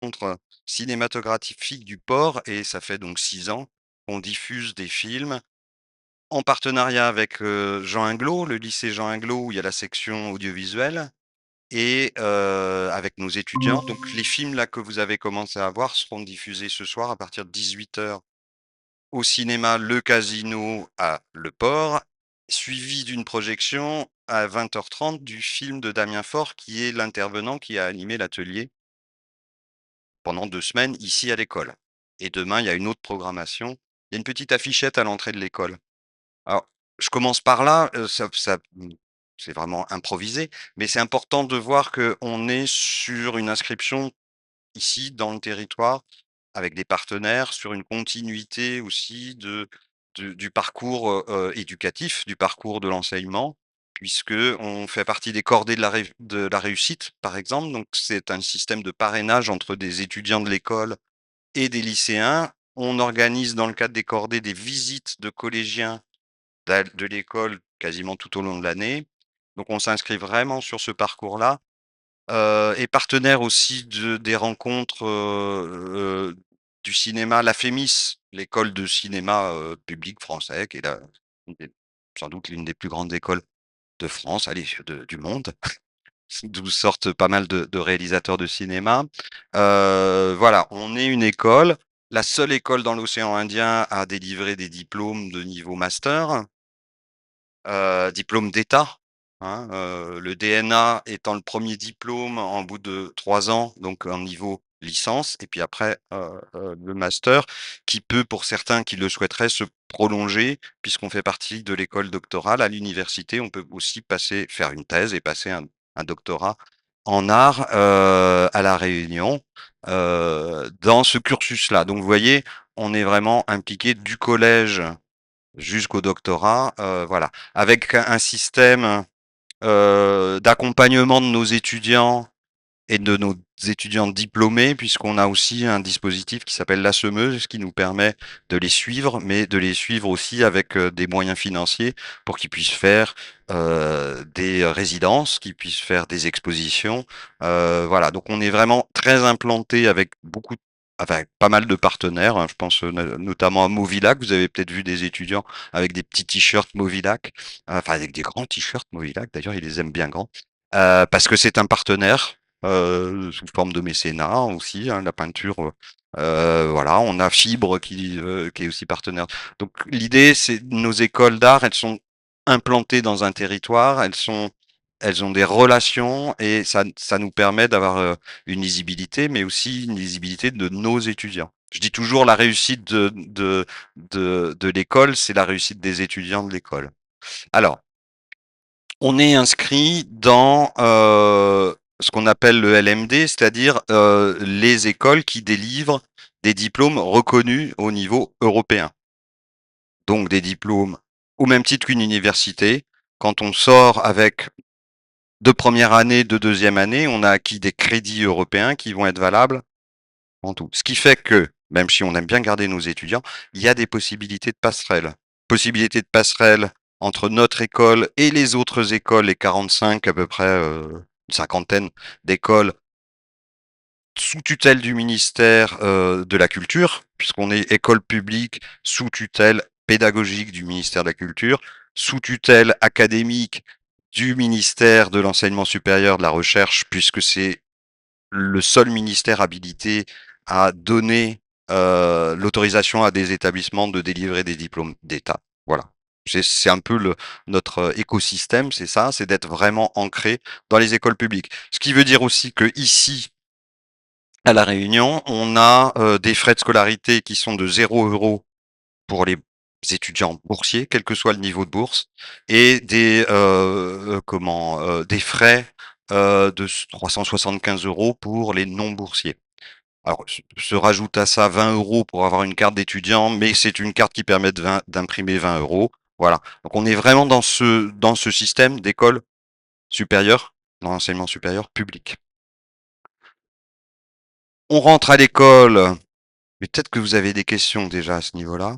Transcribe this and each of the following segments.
Centre cinématographique du Port et ça fait donc 6 ans qu'on diffuse des films en partenariat avec, Jean Inglot, le lycée Jean Inglot où il y a la section audiovisuelle et avec nos étudiants. Donc les films là que vous avez commencé à voir seront diffusés ce soir à partir de 18h au cinéma Le Casino à Le Port, suivi d'une projection à 20h30 du film de Damien Faure qui est l'intervenant qui a animé l'atelier pendant 2 semaines ici à l'école et demain, il y a une autre programmation. Il y a une petite affichette à l'entrée de l'école. Alors, je commence par là, c'est vraiment improvisé, mais c'est important de voir qu'on est sur une inscription ici dans le territoire avec des partenaires, sur une continuité aussi du parcours, éducatif, du parcours de l'enseignement, puisqu'on fait partie des cordées de la réussite, par exemple. Donc c'est un système de parrainage entre des étudiants de l'école et des lycéens. On organise dans le cadre des cordées des visites de collégiens de l'école quasiment tout au long de l'année. Donc on s'inscrit vraiment sur ce parcours-là, et partenaire aussi des rencontres, du cinéma, la FEMIS, l'école de cinéma, public français qui est la une des sans doute l'une des plus grandes écoles de France, allez, du monde, d'où sortent pas mal de réalisateurs de cinéma. Voilà, on est une école, la seule école dans l'océan Indien à délivrer des diplômes de niveau master. Diplôme d'État, hein, le DNA étant le premier diplôme en bout de 3 ans, donc en niveau licence et puis après, le master qui peut, pour certains qui le souhaiteraient, se prolonger puisqu'on fait partie de l'école doctorale. À l'université, on peut aussi faire une thèse et passer un doctorat en art, à La Réunion, dans ce cursus-là. Donc vous voyez, on est vraiment impliqué du collège jusqu'au doctorat, voilà. Avec un système, d'accompagnement de nos étudiants et de nos étudiants diplômés, puisqu'on a aussi un dispositif qui s'appelle la semeuse, qui nous permet de les suivre, mais de les suivre aussi avec, des moyens financiers pour qu'ils puissent faire, des résidences, qu'ils puissent faire des expositions, voilà. Donc on est vraiment très implanté avec pas mal de partenaires, hein. Je pense, notamment à Movilac. Vous avez peut-être vu des étudiants avec des petits t-shirts Movilac, enfin avec des grands t-shirts Movilac d'ailleurs, ils les aiment bien grands, parce que c'est un partenaire, sous forme de mécénat aussi, hein, la peinture, voilà. On a Fibre qui est aussi partenaire. Donc l'idée, c'est nos écoles d'art, elles sont implantées dans un territoire, elles ont des relations et ça nous permet d'avoir, une lisibilité, mais aussi une lisibilité de nos étudiants. Je dis toujours la réussite de l'école, c'est la réussite des étudiants de l'école. Alors, on est inscrit dans, ce qu'on appelle le LMD, c'est-à-dire, les écoles qui délivrent des diplômes reconnus au niveau européen. Donc des diplômes au même titre qu'une université. Quand on sort avec de première année, de deuxième année, on a acquis des crédits européens qui vont être valables en tout. Ce qui fait que, même si on aime bien garder nos étudiants, il y a des possibilités de passerelle. Possibilités de passerelle entre notre école et les autres écoles, les 45 à peu près, une cinquantaine d'écoles sous tutelle du ministère, de la culture, puisqu'on est école publique sous tutelle pédagogique du ministère de la culture, sous tutelle académique du ministère de l'enseignement supérieur, de la recherche, puisque c'est le seul ministère habilité à donner, l'autorisation à des établissements de délivrer des diplômes d'État. Voilà. C'est un peu notre écosystème, c'est ça, c'est d'être vraiment ancré dans les écoles publiques. Ce qui veut dire aussi que ici, à La Réunion, on a, des frais de scolarité qui sont de 0 € pour les étudiants boursiers, quel que soit le niveau de bourse, et des frais, de 375 € pour les non boursiers. Alors, se rajoute à ça 20 € pour avoir une carte d'étudiant, mais c'est une carte qui permet d'imprimer 20 €. Voilà. Donc on est vraiment dans ce système d'école supérieure, dans l'enseignement supérieur public. On rentre à l'école, mais peut-être que vous avez des questions déjà à ce niveau-là.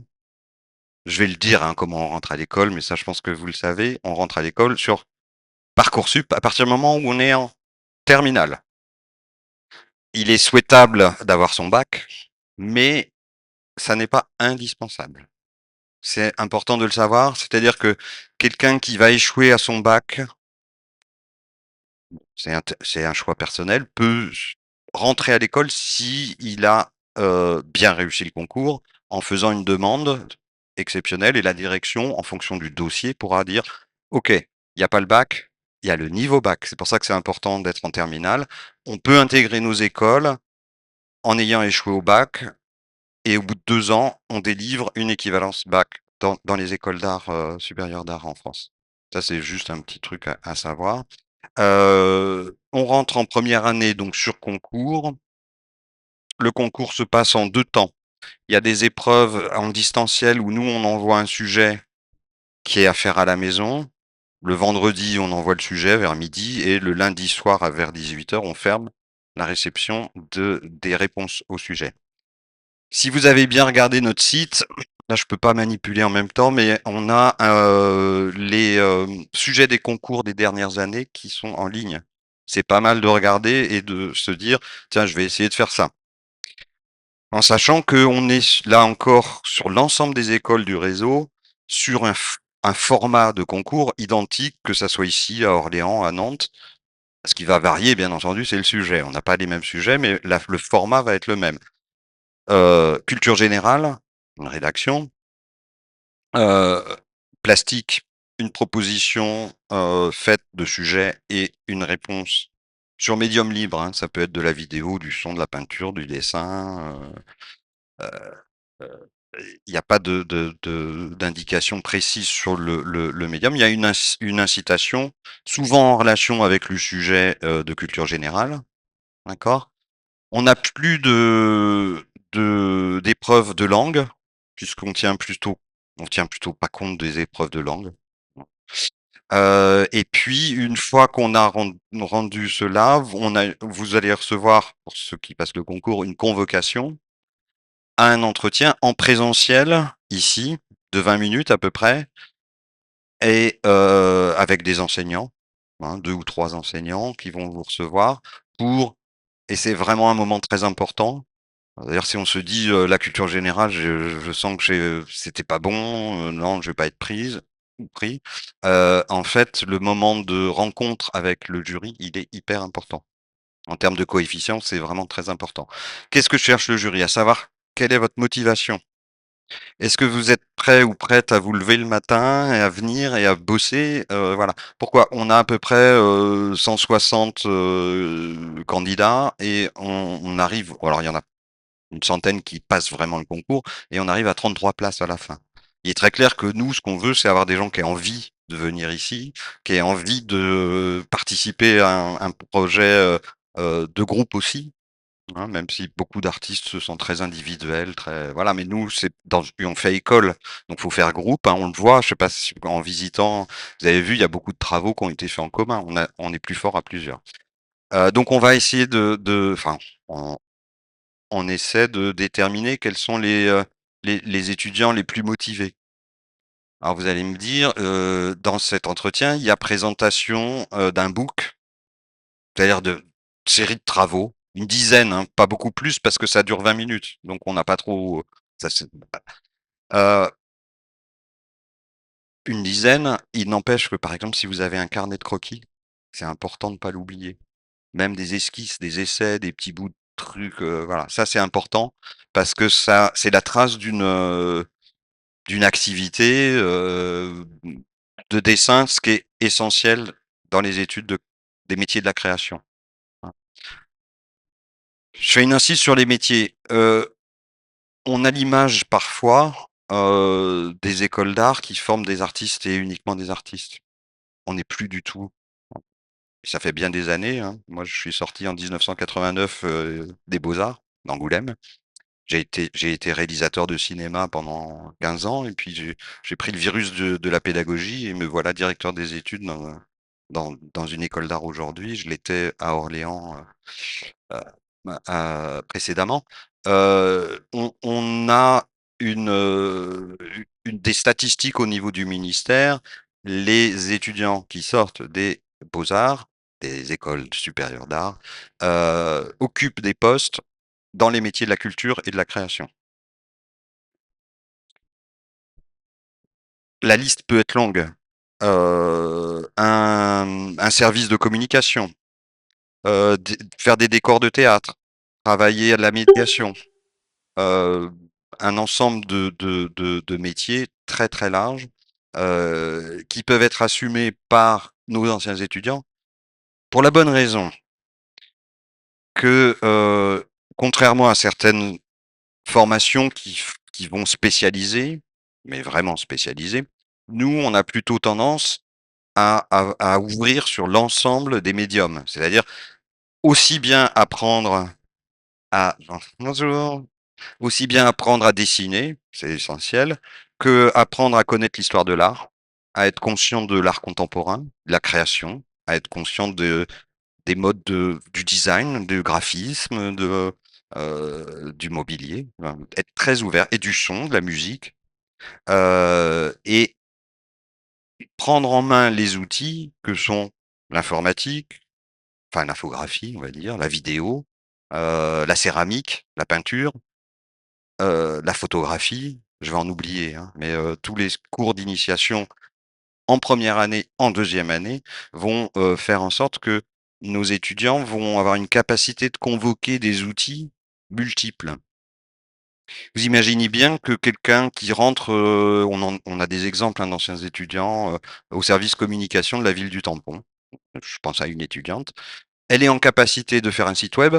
Je vais le dire, hein, comment on rentre à l'école, mais ça, je pense que vous le savez. On rentre à l'école sur Parcoursup à partir du moment où on est en terminale. il est souhaitable d'avoir son bac, mais ça n'est pas indispensable. C'est important de le savoir, c'est-à-dire que quelqu'un qui va échouer à son bac, c'est un choix personnel, peut rentrer à l'école si il a bien réussi le concours en faisant une demande exceptionnelle et la direction, en fonction du dossier, pourra dire OK, il n'y a pas le bac, il y a le niveau bac. C'est pour ça que c'est important d'être en terminale. On peut intégrer nos écoles en ayant échoué au bac et au bout de 2 ans, on délivre une équivalence bac dans les écoles d'art supérieures d'art en France. Ça, c'est juste un petit truc à savoir. On rentre en première année donc sur concours. Le concours se passe en 2 temps. Il y a des épreuves en distanciel où nous, on envoie un sujet qui est à faire à la maison. Le vendredi, on envoie le sujet vers midi et le lundi soir à vers 18 heures, on ferme la réception des réponses au sujet. Si vous avez bien regardé notre site, là je peux pas manipuler en même temps, mais on a les sujets des concours des dernières années qui sont en ligne. C'est pas mal de regarder et de se dire, tiens, je vais essayer de faire ça. En sachant qu'on est là encore sur l'ensemble des écoles du réseau, sur un format de concours identique, que ça soit ici, à Orléans, à Nantes. Ce qui va varier, bien entendu, c'est le sujet. On n'a pas les mêmes sujets, mais le format va être le même. Culture générale, une rédaction. Heu, plastique, une proposition faite de sujets et une réponse sur médium libre, hein. Ça peut être de la vidéo, du son, de la peinture, du dessin, il n'y a pas d'indication précise sur le médium. Il y a une incitation, souvent en relation avec le sujet de culture générale, d'accord? On n'a plus d'épreuves de langue, puisqu'on tient plutôt pas compte des épreuves de langue. Et puis une fois qu'on a rendu cela, vous allez recevoir, pour ceux qui passent le concours, une convocation à un entretien en présentiel, ici, de 20 minutes à peu près, et avec des enseignants, hein, 2 ou 3 enseignants qui vont vous recevoir pour et c'est vraiment un moment très important. D'ailleurs, si on se dit, la culture générale, je sens que c'était pas bon, non, je vais pas être prise ou pris. En fait, le moment de rencontre avec le jury, il est hyper important. En termes de coefficient, c'est vraiment très important. Qu'est-ce que cherche le jury? À savoir quelle est votre motivation? Est-ce que vous êtes prêt ou prête à vous lever le matin et à venir et à bosser? Voilà. Pourquoi? On a à peu près, 160, candidats et on arrive alors il y en a une centaine qui passent vraiment le concours et on arrive à 33 places à la fin. Il est très clair que nous, ce qu'on veut, c'est avoir des gens qui aient envie de venir ici, qui aient envie de participer à un projet de groupe aussi, hein, même si beaucoup d'artistes se sont très individuels, très voilà. Mais nous, on fait école, donc faut faire groupe. Hein, on le voit. Je sais pas si en visitant, vous avez vu, il y a beaucoup de travaux qui ont été faits en commun. On est plus fort à plusieurs. Donc on va essayer enfin, on essaie de déterminer quels sont les étudiants les plus motivés. Alors vous allez me dire, dans cet entretien, il y a présentation, d'un book, c'est-à-dire de série de travaux, une dizaine, hein, pas beaucoup plus parce que ça dure 20 minutes, donc on n'a pas trop, ça c'est heu, une dizaine. Il n'empêche que, par exemple, si vous avez un carnet de croquis, c'est important de ne pas l'oublier. Même des esquisses, des essais, des petits bouts de trucs, voilà, ça c'est important parce que ça c'est la trace d'une activité, de dessin, ce qui est essentiel dans les études des métiers de la création, hein. Je fais une insiste sur les métiers. On a l'image parfois, des écoles d'art qui forment des artistes et uniquement des artistes. On n'est plus du tout. Ça fait bien des années, hein. Moi, je suis sorti en 1989, des Beaux-Arts, d'Angoulême. J'ai été réalisateur de cinéma pendant 15 ans et puis j'ai pris le virus de la pédagogie et me voilà directeur des études dans une école d'art aujourd'hui. Je l'étais à Orléans, heu, précédemment. On a une des statistiques au niveau du ministère. Les étudiants qui sortent des beaux-arts des écoles supérieures d'art, occupent des postes dans les métiers de la culture et de la création. La liste peut être longue. Un service de communication, faire des décors de théâtre, travailler à la médiation, euh, un ensemble de métiers très très larges qui peuvent être assumés par nos anciens étudiants pour la bonne raison que, contrairement à certaines formations qui vont spécialiser, mais vraiment spécialiser, nous, on a plutôt tendance à ouvrir sur l'ensemble des médiums. C'est-à-dire aussi bien apprendre à bonjour, aussi bien apprendre à dessiner, c'est essentiel, que apprendre à connaître l'histoire de l'art, à être conscient de l'art contemporain, de la création, à être conscient des modes du design, du graphisme, du mobilier, enfin, être très ouvert, et du son, de la musique, et prendre en main les outils que sont l'informatique, enfin l'infographie, on va dire, la vidéo, la céramique, la peinture, la photographie, je vais en oublier, hein, mais tous les cours d'initiation en première année, en deuxième année, vont faire en sorte que nos étudiants vont avoir une capacité de convoquer des outils multiples. Vous imaginez bien que quelqu'un qui rentre, on a des exemples hein, d'anciens étudiants au service communication de la ville du Tampon. Je pense à une étudiante. Elle est en capacité de faire un site web,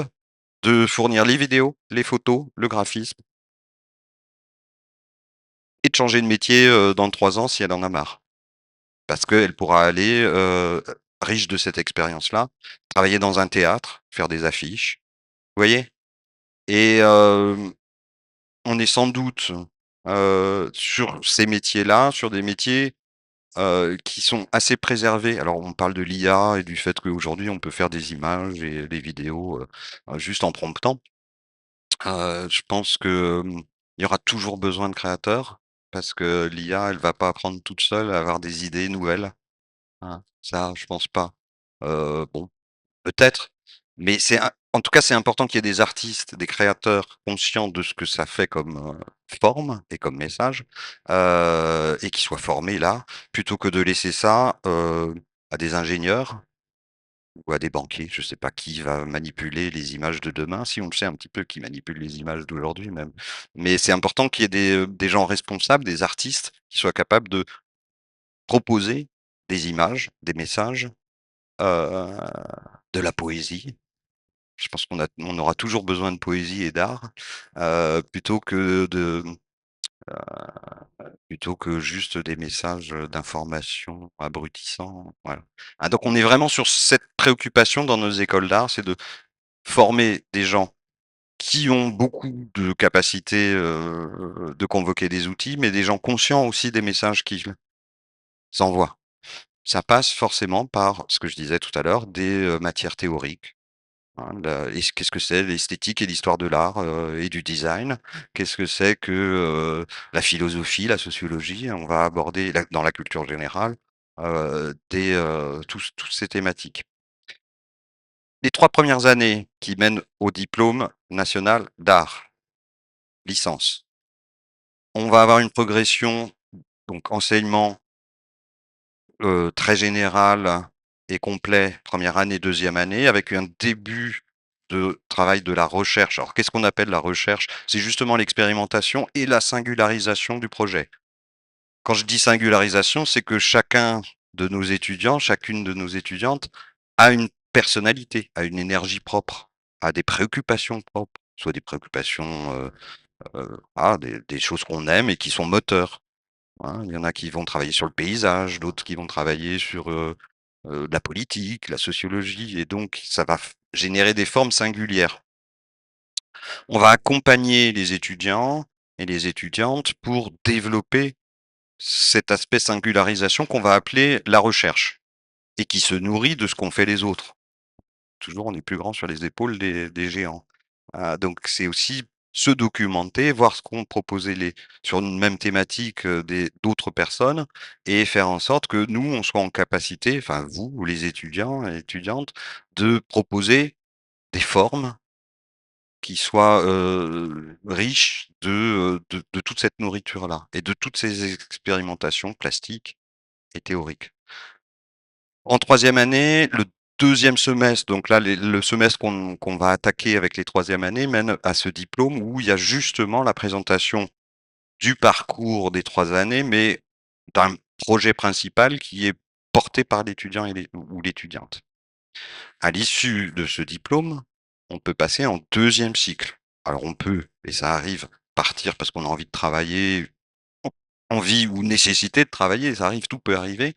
de fournir les vidéos, les photos, le graphisme et de changer de métier dans 3 ans si elle en a marre. Parce qu'elle pourra aller, riche de cette expérience-là, travailler dans un théâtre, faire des affiches. Vous voyez? Et on est sans doute, sur ces métiers-là, sur des métiers, qui sont assez préservés. Alors on parle de l'IA et du fait qu'aujourd'hui on peut faire des images et des vidéos, juste en promptant. Je pense que, il y aura toujours besoin de créateurs parce que l'IA, elle va pas apprendre toute seule à avoir des idées nouvelles. Hein, ça, je pense pas. Bon, peut-être, mais en tout cas, c'est important qu'il y ait des artistes, des créateurs conscients de ce que ça fait comme, forme et comme message, et qui soient formés là, plutôt que de laisser ça, à des ingénieurs ou à des banquiers. Je sais pas qui va manipuler les images de demain, si on le sait un petit peu qui manipule les images d'aujourd'hui même. Mais c'est important qu'il y ait des gens responsables, des artistes qui soient capables de proposer des images, des messages, Heu, de la poésie. Je pense on aura toujours besoin de poésie et d'art, plutôt que juste des messages, d'information abrutissants, voilà. Ah donc on est vraiment sur cette préoccupation dans nos écoles d'art, c'est de former des gens qui ont beaucoup de capacités, de convoquer des outils, mais des gens conscients aussi des messages qu'ils envoient. Ça passe forcément par ce que je disais tout à l'heure, des, matières théoriques. Hein, qu'est-ce que c'est l'esthétique et l'histoire de l'art, et du design? Qu'est-ce que c'est que, la philosophie, la sociologie? On va aborder dans la culture générale, toutes ces thématiques. Les 3 premières années qui mènent au diplôme national d'art, licence. On va avoir une progression, donc enseignement très général et complet, première année, deuxième année, avec un début de travail de la recherche. Alors, qu'est-ce qu'on appelle la recherche? C'est justement l'expérimentation et la singularisation du projet. Quand je dis singularisation, c'est que chacun de nos étudiants, chacune de nos étudiantes a une personnalité, a une énergie propre, a des préoccupations propres, soit des préoccupations, des choses qu'on aime et qui sont moteurs. Hein, il y en a qui vont travailler sur le paysage, d'autres qui vont travailler sur, de la politique, la sociologie et donc ça va générer des formes singulières. On va accompagner les étudiants et les étudiantes pour développer cet aspect singularisation qu'on va appeler la recherche et qui se nourrit de ce qu'ont fait les autres. Toujours on est plus grand sur les épaules des géants. Donc c'est aussi se documenter, voir ce qu'ont proposé les sur une même thématique, des d'autres personnes et faire en sorte que nous, on soit en capacité, enfin vous, les étudiants et étudiantes, de proposer des formes qui soient, riches de toute cette nourriture-là et de toutes ces expérimentations plastiques et théoriques. En troisième année, le deuxième semestre, donc là, le semestre qu'on va attaquer avec les troisième années mène à ce diplôme où il y a justement la présentation du parcours des 3 années, mais d'un projet principal qui est porté par l'étudiant ou l'étudiante. À l'issue de ce diplôme, on peut passer en deuxième cycle. Alors on peut, et ça arrive, partir parce qu'on a envie de travailler, envie ou nécessité de travailler, ça arrive, tout peut arriver.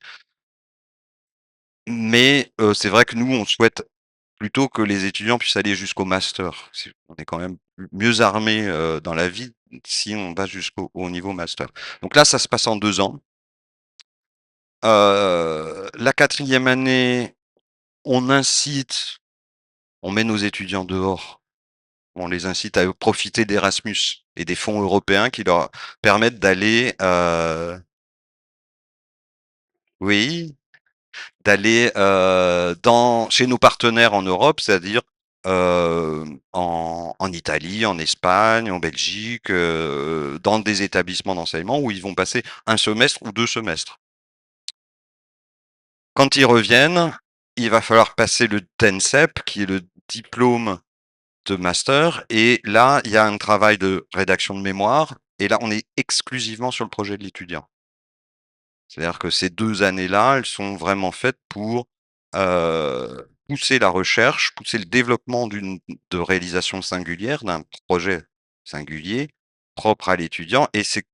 Mais c'est vrai que nous, on souhaite plutôt que les étudiants puissent aller jusqu'au master. On est quand même mieux armés, dans la vie si on va jusqu'au au niveau master. Donc là, ça se passe en 2 ans. La quatrième année, on incite, on met nos étudiants dehors, on les incite à profiter d'Erasmus et des fonds européens qui leur permettent d'aller, oui, d'aller, dans chez nos partenaires en Europe, c'est-à-dire, en Italie, en Espagne, en Belgique, dans des établissements d'enseignement où ils vont passer un semestre ou 2 semestres. Quand ils reviennent, il va falloir passer le DENSEP, qui est le diplôme de master, et là, il y a un travail de rédaction de mémoire, et là, on est exclusivement sur le projet de l'étudiant. C'est-à-dire que ces 2 années-là, elles sont vraiment faites pour, pousser la recherche, pousser le développement de réalisation singulière, d'un projet singulier, propre à l'étudiant, et c'est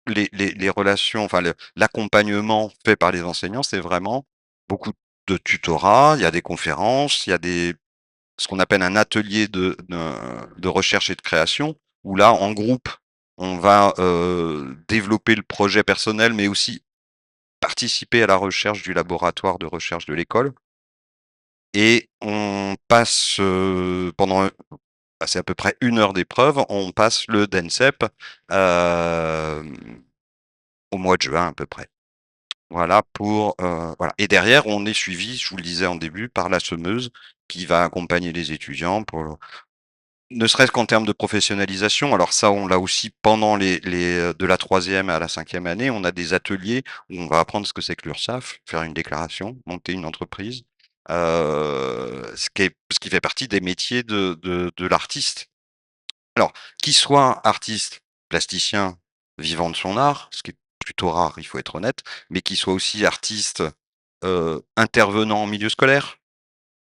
les relations, enfin l'accompagnement fait par les enseignants, c'est vraiment beaucoup de tutorat, il y a des conférences, il y a des ce qu'on appelle un atelier de recherche et de création, où là, en groupe, on va, développer le projet personnel, mais aussi participer à la recherche du laboratoire de recherche de l'école, et on passe, pendant, bah, c'est à peu près 1 heure d'épreuve, on passe le DENSEP, hem, au mois de juin à peu près. Voilà pour, voilà, et derrière on est suivi, je vous le disais en début, par la semeuse qui va accompagner les étudiants pour ne serait-ce qu'en termes de professionnalisation. Alors ça, on l'a aussi pendant de la troisième à la cinquième année, on a des ateliers où on va apprendre ce que c'est que l'URSSAF, faire une déclaration, monter une entreprise, ce qui fait partie des métiers de l'artiste. Alors, qu'il soit artiste, plasticien, vivant de son art, ce qui est plutôt rare, il faut être honnête, mais qu'il soit aussi artiste, intervenant en milieu scolaire,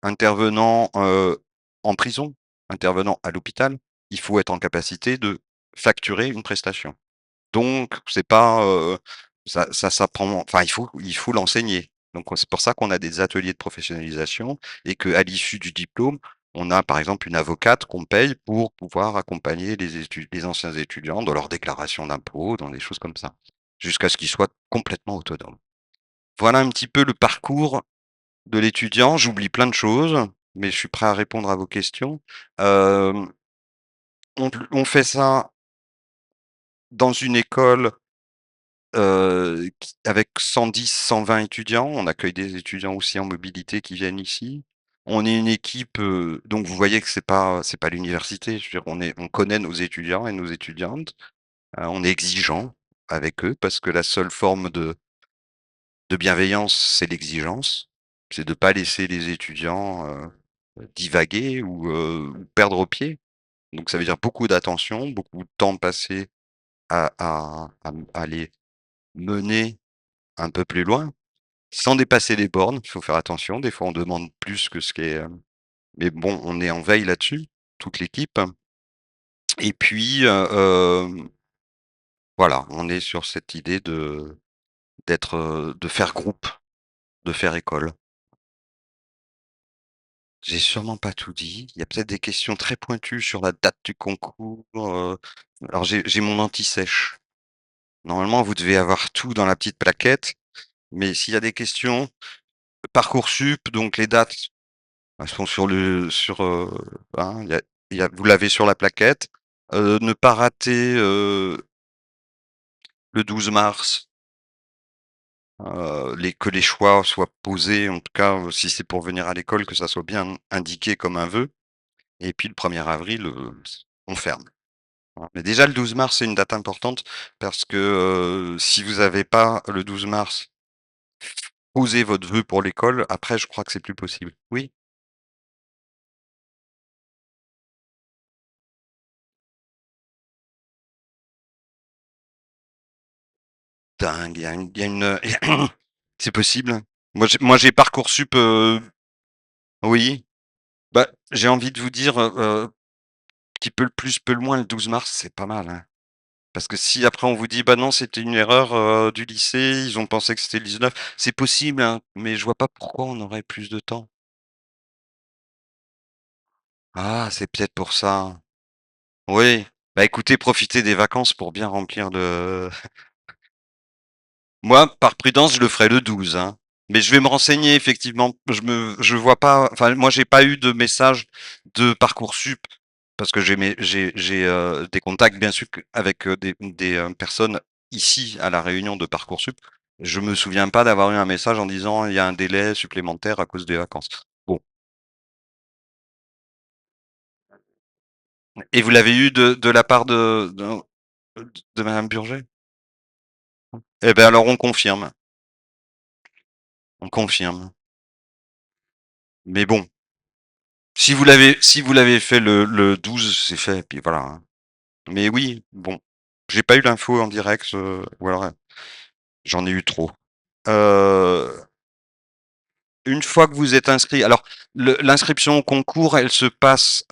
intervenant, en prison, intervenant à l'hôpital, il faut être en capacité de facturer une prestation. Donc c'est pas, ça s'apprend, enfin il faut l'enseigner. Donc c'est pour ça qu'on a des ateliers de professionnalisation et qu'à l'issue du diplôme, on a par exemple une avocate qu'on paye pour pouvoir accompagner les anciens étudiants dans leur déclaration d'impôts, dans des choses comme ça, jusqu'à ce qu'ils soient complètement autonomes. Voilà un petit peu le parcours de l'étudiant. J'oublie plein de choses, mais je suis prêt à répondre à vos questions. Hem, on fait ça dans une école, qui avec 110-120 étudiants. On accueille des étudiants aussi en mobilité qui viennent ici. On est une équipe, donc vous voyez que c'est pas l'université. Je veux dire, on connaît nos étudiants et nos étudiantes. On est exigeant avec eux parce que la seule forme de bienveillance, c'est l'exigence. C'est de pas laisser les étudiants, divaguer ou perdre pied. Donc ça veut dire beaucoup d'attention, beaucoup de temps passé à les mener un peu plus loin, sans dépasser les bornes. Il faut faire attention, des fois on demande plus que ce qui est, mais bon, on est en veille là-dessus, toute l'équipe, et puis, voilà, on est sur cette idée de faire groupe, de faire école. J'ai sûrement pas tout dit. Il y a peut-être des questions très pointues sur la date du concours, alors j'ai mon anti-sèche. Normalement, vous devez avoir tout dans la petite plaquette, mais s'il y a des questions, Parcoursup, donc les dates, elles sont sur, hein, vous l'avez sur la plaquette. Ne pas rater, le 12 mars, que les choix soient posés, en tout cas, si c'est pour venir à l'école, que ça soit bien indiqué comme un vœu et puis le 1er avril, on ferme. Voilà. Mais déjà le 12 mars, c'est une date importante parce que, si vous avez pas le 12 mars posé votre vœu pour l'école, après je crois que c'est plus possible. Oui? Dingue, il y a une c'est possible? Moi j'ai Parcoursup, oui. Bah, j'ai envie de vous dire, qui peut le plus, peut le moins, le 12 mars, c'est pas mal, hein. Parce que si après on vous dit: «Bah non, c'était une erreur, du lycée, ils ont pensé que c'était le 19», c'est possible, hein, mais je vois pas pourquoi on aurait plus de temps. Ah, c'est peut-être pour ça. Oui. Bah, écoutez, profitez des vacances pour bien remplir le moi, par prudence, je le ferai le 12, hein. Mais je vais me renseigner effectivement. Je vois pas, enfin, moi, j'ai pas eu de message de Parcoursup parce que j'ai des contacts bien sûr avec, des personnes ici à La Réunion de Parcoursup. Je me souviens pas d'avoir eu un message en disant: «Il y a un délai supplémentaire à cause des vacances». Bon, et vous l'avez eu de la part de madame Burger? Eh ben, alors on confirme. Mais bon, si vous l'avez fait le 12, c'est fait, puis voilà, hein. Mais oui, bon, j'ai pas eu l'info en direct, ou alors, j'en ai eu trop. Heu, une fois que vous êtes inscrit, alors l'inscription au concours, elle se passe,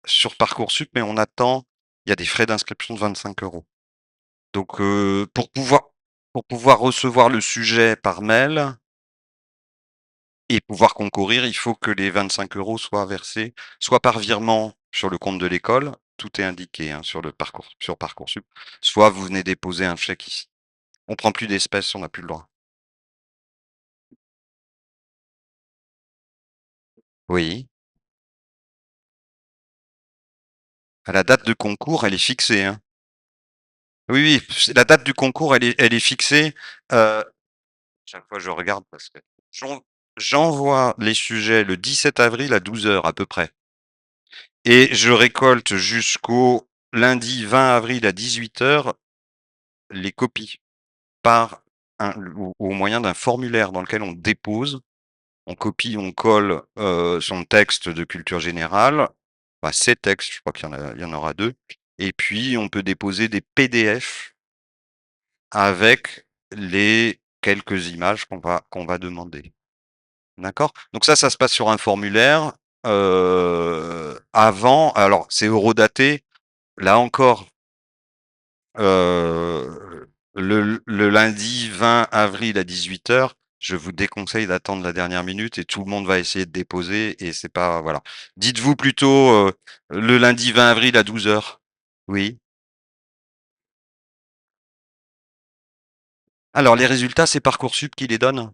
sur Parcoursup, mais on attend, il y a des frais d'inscription de 25 €. Donc, pour pouvoir recevoir le sujet par mail et pouvoir concourir, il faut que les 25 € soient versés, soit par virement sur le compte de l'école, tout est indiqué, hein, sur Parcoursup, soit vous venez déposer un chèque ici. On prend plus d'espèces, on n'a plus le droit. Oui, la date de concours, elle est fixée, hein. Oui, oui, la date du concours, elle est fixée, heu, chaque fois je regarde parce que j'en j'envoie les sujets le 17 avril à 12 heures à peu près et je récolte jusqu'au lundi 20 avril à 18 heures les copies. Par au moyen d'un formulaire dans lequel on dépose, on copie, on colle, son texte de culture générale, bah, ses textes, je crois qu'il y en aura 2, et puis on peut déposer des PDF avec les quelques images qu'on va demander. D'accord? Donc ça se passe sur un formulaire, avant, alors c'est horodaté, là encore. Le lundi 20 avril à 18 heures, je vous déconseille d'attendre la dernière minute et tout le monde va essayer de déposer et c'est pas, voilà. Dites-vous plutôt, le lundi 20 avril à 12 heures. Oui. Alors les résultats, c'est Parcoursup qui les donne.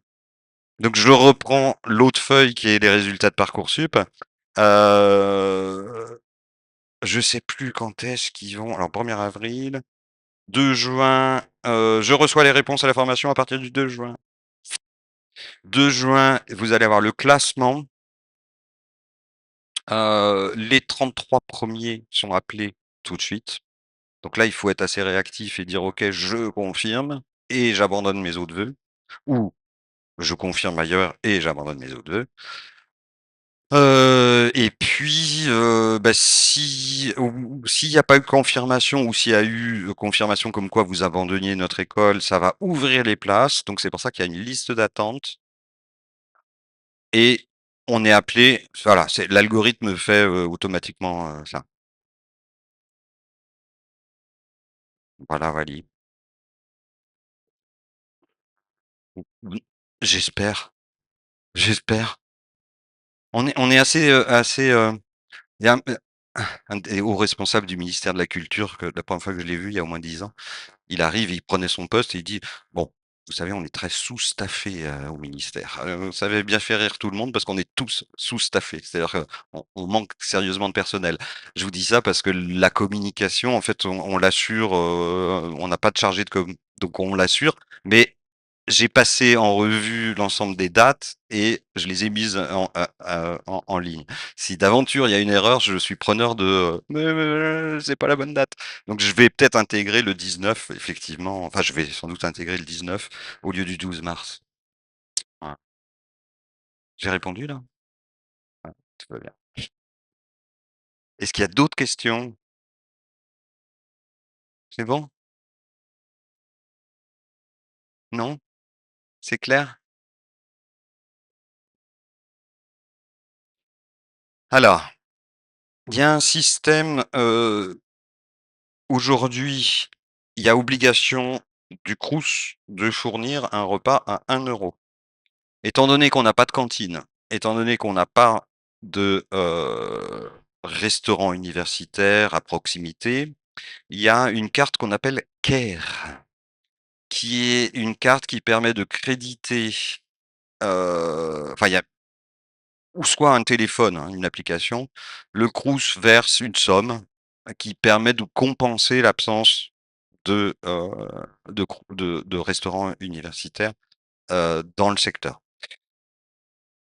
Donc je reprends l'autre feuille qui est les résultats de Parcoursup. Heu, je sais plus quand est-ce qu'ils vont, alors 1er avril, 2 juin, je reçois les réponses à la formation à partir du 2 juin. 2 juin, vous allez avoir le classement. Les 33 premiers sont appelés tout de suite. Donc là, il faut être assez réactif et dire: «OK, je confirme et j'abandonne mes autres vœux» ou «Je confirme ailleurs et j'abandonne mes autres vœux». Et puis, bah, si ou s'il y a pas eu confirmation ou s'il y a eu, confirmation comme quoi vous abandonniez notre école, ça va ouvrir les places. Donc c'est pour ça qu'il y a une liste d'attente. Et on est appelé, voilà, c'est l'algorithme fait, automatiquement, ça. Voilà, Vali. Oui, j'espère, j'espère. On est assez, il y a un des hauts responsables du ministère de la culture que la première fois que je l'ai vu il y a au moins 10 ans, il arrive, il prenait son poste et il dit: «Bon, Vous savez, on est très sous-staffé, au ministère. Ça avait bien fait rire tout le monde parce qu'on est tous sous-staffés. C'est-à-dire qu'on manque sérieusement de personnel. Je vous dis ça parce que la communication, en fait, on l'assure, on n'a pas de chargé de com, donc on l'assure, mais j'ai passé en revue l'ensemble des dates et je les ai mises en ligne. Si d'aventure il y a une erreur, je suis preneur de, «Mais c'est pas la bonne date». Donc je vais peut-être intégrer le 19 effectivement, enfin je vais sans doute intégrer le 19 au lieu du 12 mars. Voilà. J'ai répondu là? Ouais, tout va bien. Est-ce qu'il y a d'autres questions? C'est bon? Non? C'est clair? Alors, il y a un système, aujourd'hui, il y a obligation du Crous de fournir un repas à 1 €. Étant donné qu'on n'a pas de cantine, étant donné qu'on n'a pas de, restaurant universitaire à proximité, il y a une carte qu'on appelle CARE, qui est une carte qui permet de créditer, enfin il y a ou soit un téléphone, hein, une application. Le Crous verse une somme qui permet de compenser l'absence de restaurants universitaires, dans le secteur.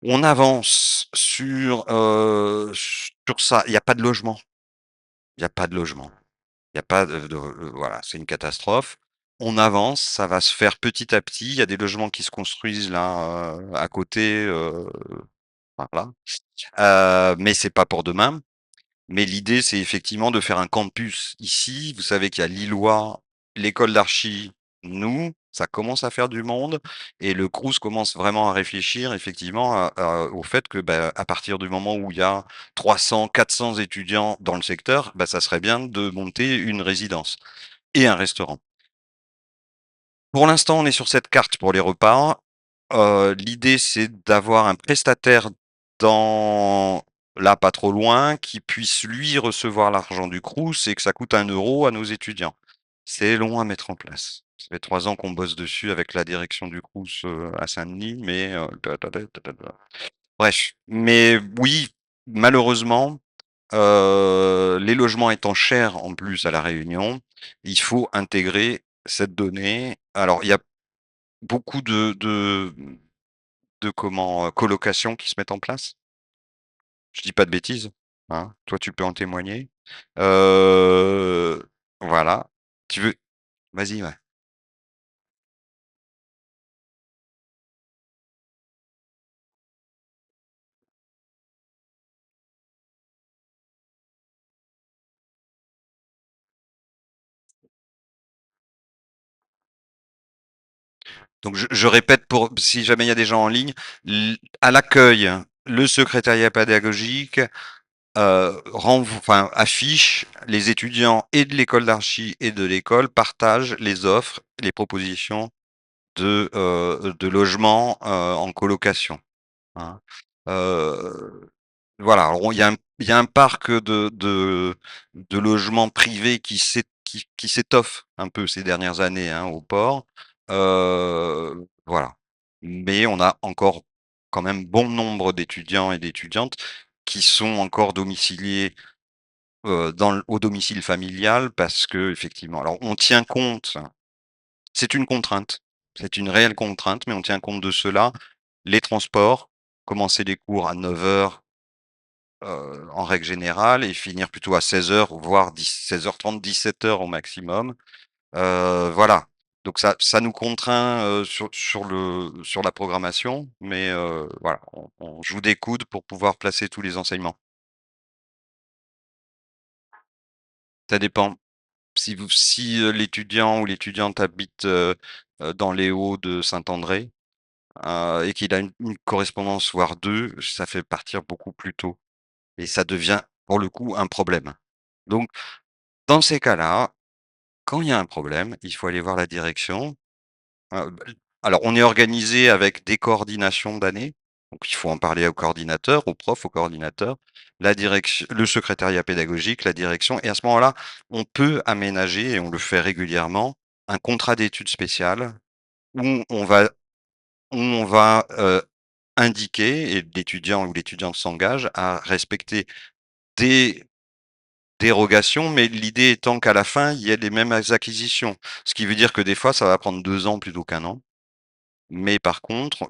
On avance sur ça. Il y a pas de logement. Il y a pas de logement. Il y a pas voilà, c'est une catastrophe. On avance, ça va se faire petit à petit. Il y a des logements qui se construisent là, à côté, voilà. Mais c'est pas pour demain. Mais l'idée, c'est effectivement de faire un campus ici. Vous savez qu'il y a Lillois, l'école d'archi, nous, ça commence à faire du monde et le Crous commence vraiment à réfléchir effectivement au fait que, bah, à partir du moment où il y a 300-400 étudiants dans le secteur, bah, ça serait bien de monter une résidence et un restaurant. Pour l'instant, on est sur cette carte pour les repas. L'idée, c'est d'avoir un prestataire dans là, pas trop loin, qui puisse lui recevoir l'argent du Crous et que ça coûte 1 € à nos étudiants. C'est long à mettre en place. Ça fait 3 ans qu'on bosse dessus avec la direction du Crous, à Saint-Denis, mais bref. Mais oui, malheureusement, les logements étant chers en plus à La Réunion, il faut intégrer cette donnée. Alors il y a beaucoup de comment, colocations qui se mettent en place? Je dis pas de bêtises, hein? Toi, tu peux en témoigner. Heu, voilà. Tu veux vas-y, ouais. Donc je répète pour si jamais il y a des gens en ligne, à l'accueil, le secrétariat pédagogique, enfin, affiche les étudiants et de l'école d'archi et de l'école partagent les offres, les propositions de logements, en colocation, hein. Heu Voilà, alors il y a un parc de logements privés qui s'étoffe un peu ces dernières années, hein, au port. Voilà. Mais on a encore quand même bon nombre d'étudiants et d'étudiantes qui sont encore domiciliés, au domicile familial parce qu'effectivement alors on tient compte, c'est une contrainte, c'est une réelle contrainte, mais on tient compte de cela. Les transports, commencer les cours à 9 heures en règle générale et finir plutôt à 16 heures, voire 16h30, 17 heures au maximum. Voilà, donc ça nous contraint, sur la programmation, mais voilà, on joue des coudes pour pouvoir placer tous les enseignements. Ça dépend. Si l'étudiant ou l'étudiante habite, dans les Hauts de Saint-André, et qu'il a une correspondance, voire 2, ça fait partir beaucoup plus tôt et ça devient, pour le coup, un problème. Donc dans ces cas-là, quand il y a un problème, il faut aller voir la direction. Bah, alors on est organisé avec des coordinations d'années, donc il faut en parler au coordinateur, au prof, au coordinateur, la direction, le secrétariat pédagogique, la direction et à ce moment-là, on peut aménager et on le fait régulièrement, un contrat d'études spéciales où on va indiquer et l'étudiant ou l'étudiante s'engage à respecter des dérogations, mais l'idée étant qu'à la fin, il y ait les mêmes acquisitions. Ce qui veut dire que des fois, ça va prendre 2 ans plutôt qu'1 an. Mais par contre,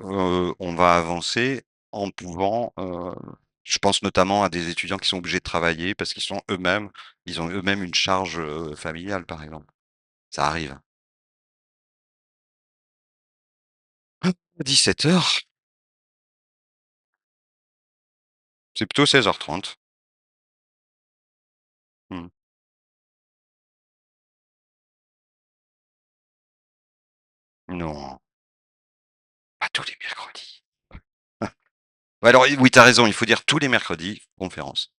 on va avancer en pouvant, je pense notamment à des étudiants qui sont obligés de travailler parce ils ont eux-mêmes une charge, familiale, par exemple. Ça arrive. 17 heures, c'est plutôt 16h30. Mmh. Non, pas tous les mercredis. Ouais, alors oui, tu as raison, il faut dire tous les mercredis, conférence.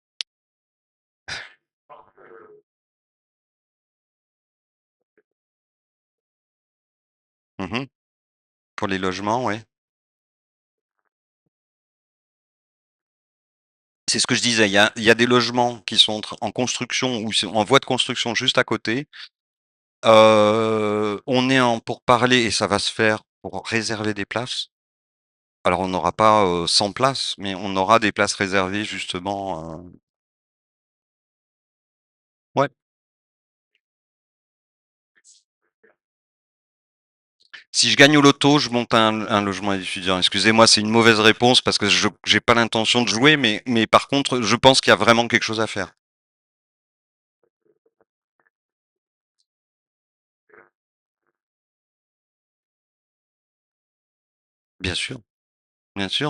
Mmh. Pour les logements, ouais. C'est ce que je disais, il y a des logements qui sont en construction ou sont en voie de construction juste à côté. On est en pourparlers et ça va se faire pour réserver des places. Alors on n'aura pas, 100 places, mais on aura des places réservées justement, ouais. Si je gagne au loto, je monte un logement étudiant. Excusez-moi, c'est une mauvaise réponse parce que je j'ai pas l'intention de jouer, mais par contre, je pense qu'il y a vraiment quelque chose à faire. Bien sûr,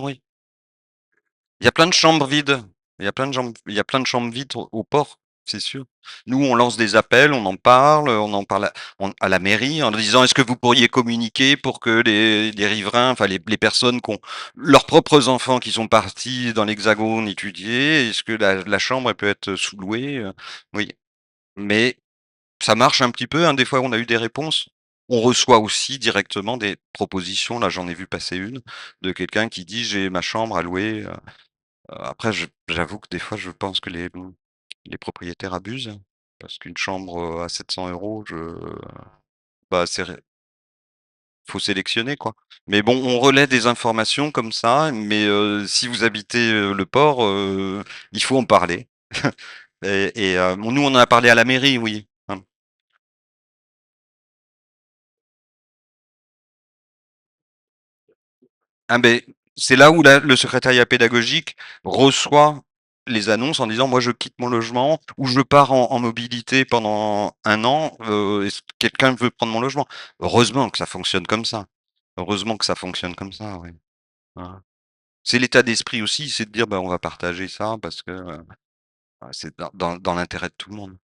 oui. Il y a plein de chambres vides. Il y a plein de chambres vides au port, c'est sûr. Nous, on lance des appels, on en parle à la mairie en disant: «Est-ce que vous pourriez communiquer pour que les riverains, enfin les personnes qui ont leurs propres enfants qui sont partis dans l'Hexagone étudier, est-ce que la chambre elle peut être sous-louée?» Oui, mais ça marche un petit peu, hein, des fois on a eu des réponses. On reçoit aussi directement des propositions, là j'en ai vu passer une, de quelqu'un qui dit: «J'ai ma chambre à louer». Après j'avoue que des fois je pense que les propriétaires abusent, parce qu'une chambre, à 700 €, bah, faut sélectionner, quoi. Mais bon, on relaie des informations comme ça, mais si vous habitez, le port, il faut en parler nous, on en a parlé à la mairie, oui, hein. Ah beh, c'est là où le secrétariat pédagogique reçoit les annonces en disant: «Moi, je quitte mon logement» ou «Je pars en mobilité pendant 1 an, est-ce que quelqu'un veut prendre mon logement?» Heureusement que ça fonctionne comme ça. Heureusement que ça fonctionne comme ça, oui. Voilà. C'est l'état d'esprit aussi, c'est de dire: «Bah, on va partager ça parce que, c'est dans l'intérêt de tout le monde».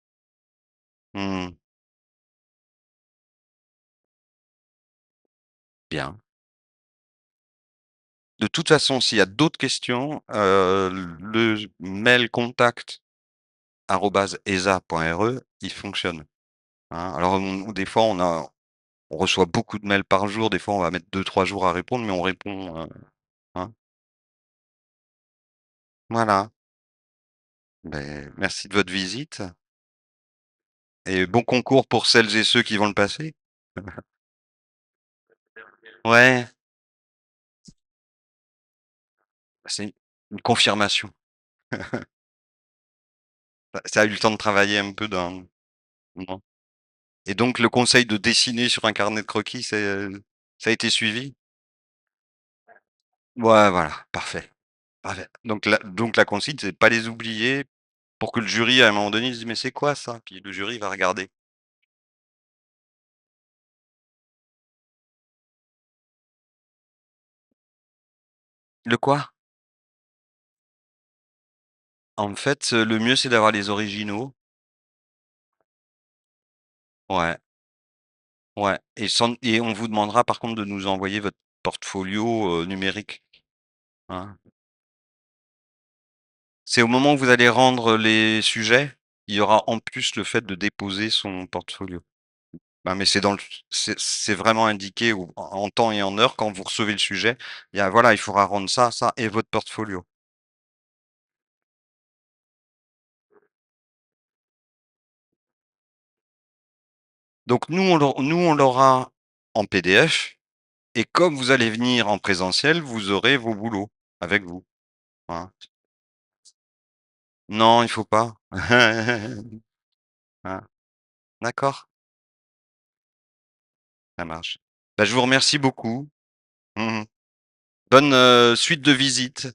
Mmh. Bien. De toute façon, s'il y a d'autres questions, le mail contact@esa.re, il fonctionne. Hein. Alors des fois on reçoit beaucoup de mails par jour, des fois on va mettre 2 3 jours à répondre, mais on répond, hein. Voilà. Beh, merci de votre visite et bon concours pour celles et ceux qui vont le passer. Ouais, c'est une confirmation. Ça a eu le temps de travailler un peu dans non? Et donc le conseil de dessiner sur un carnet de croquis, ça a été suivi? Ouais, voilà, parfait, parfait. Donc la consigne, c'est de pas les oublier pour que le jury, à un moment donné, il se dise: «Mais c'est quoi ça?» Puis le jury va regarder. Le quoi? En fait, le mieux, c'est d'avoir les originaux. Ouais, ouais et on vous demandera par contre de nous envoyer votre portfolio, numérique, hein. C'est au moment où vous allez rendre les sujets, il y aura en plus le fait de déposer son portfolio. Bah, mais c'est vraiment indiqué en temps et en heure quand vous recevez le sujet, il y a voilà, il faudra rendre ça, ça et votre portfolio. Donc nous on l'aura en PDF. et comme vous allez venir en présentiel, vous aurez vos boulots avec vous, hein. Non, il faut pas. Hein, d'accord, ça marche. Bah, je vous remercie beaucoup. Mmh. Bonne, suite de visite.